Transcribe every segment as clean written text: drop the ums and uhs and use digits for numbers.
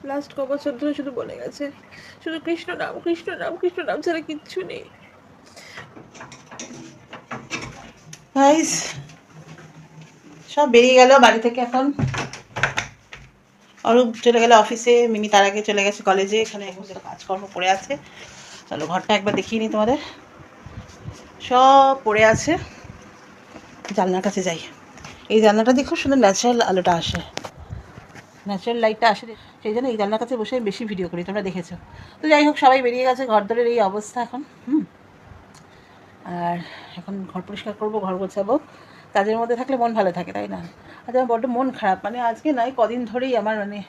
Last ক বছর ধরে শুধু বলে গেছে শুধু কৃষ্ণ নাম কৃষ্ণ নাম কৃষ্ণ নাম ছাড়া কিচ্ছু নেই। গাইস সব বেরিয়ে গেল বাড়ি থেকে। এখন অরূপ চলে গেল অফিসে, মিমি তার আগে চলে গেছে কলেজে। এখানে এখন কাজকর্ম পড়ে আছে। চলো ঘরটা একবার দেখিয়ে নিই তোমাদের। সব পড়ে আছে। জানলার কাছে যাই। এই জানলাটা দিয়ে খুব সুন্দর ন্যাচারাল আলোটা আসে, ন্যাচারাল লাইটটা আসে, সেই জন্য এই জানলার কাছে বসে বেশি ভিডিও করি, তোমরা দেখেছো তো। যাই হোক, সবাই বেরিয়ে গেছে, ঘর দরের এই অবস্থা এখন। আর এখন ঘর পরিষ্কার করবো, ঘর গোছাবো। কাজের মধ্যে থাকলে মন ভালো থাকে, তাই না? আজ আমার বড্ড মন খারাপ, মানে আজকে নয়, কদিন ধরেই আমার, মানে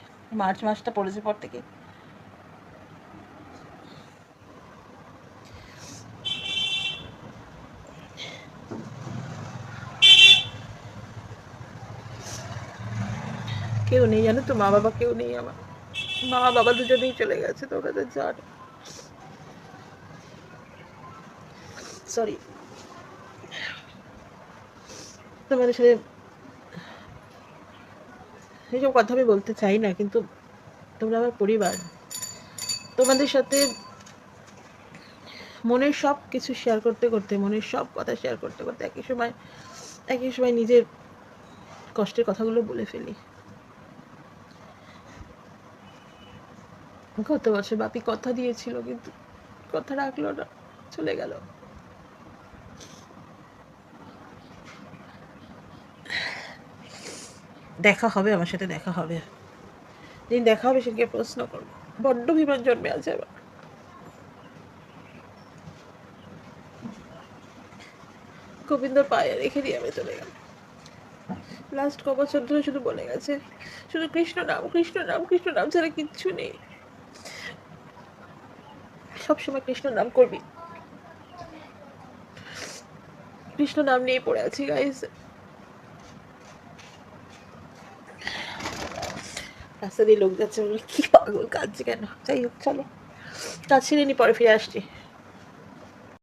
মার্চ মাসটা পড়েছে পর থেকে। কেউ নেই জানো তো, মা বাবা কেউ নেই আমার। মা বাবা দুজনেই চলে গেছে, তোমরা তো জানো। সরি, তোমাদের সাথে এইসব কথা আমি বলতে চাই না, কিন্তু তোমরা আমার পরিবার। তোমাদের সাথে মনের সব কিছু শেয়ার করতে করতে, মনের সব কথা শেয়ার করতে করতে একই সময় নিজের কষ্টের কথাগুলো বলে ফেলি। গত বছর বাপি কথা দিয়েছিল, কিন্তু কথা রাখলো না, চলে গেল। দেখা হবে, আমার সাথে দেখা হবে। যেদিন দেখা হবে সেদিকে প্রশ্ন করবো। বড্ড বিমান জন্মে আছে আমার। গোবিন্দর পায়ে রেখে দিয়ে আমি চলে গেল। লাস্ট ক বছর ধরে শুধু বলে গেছে শুধু কৃষ্ণ নাম কৃষ্ণ নাম কৃষ্ণ নাম ছাড়া কিচ্ছু নেই। সবসময় কৃষ্ণ নাম করবি, কৃষ্ণ নাম নিয়ে পড়ে আছি গাইস। রাস্তা দিয়ে লোক যাচ্ছে, কি পাগল, কাঁদছে কেন? যাই হোক, চলো কাজ ছেড়ে নি, পরে ফিরে আসছি।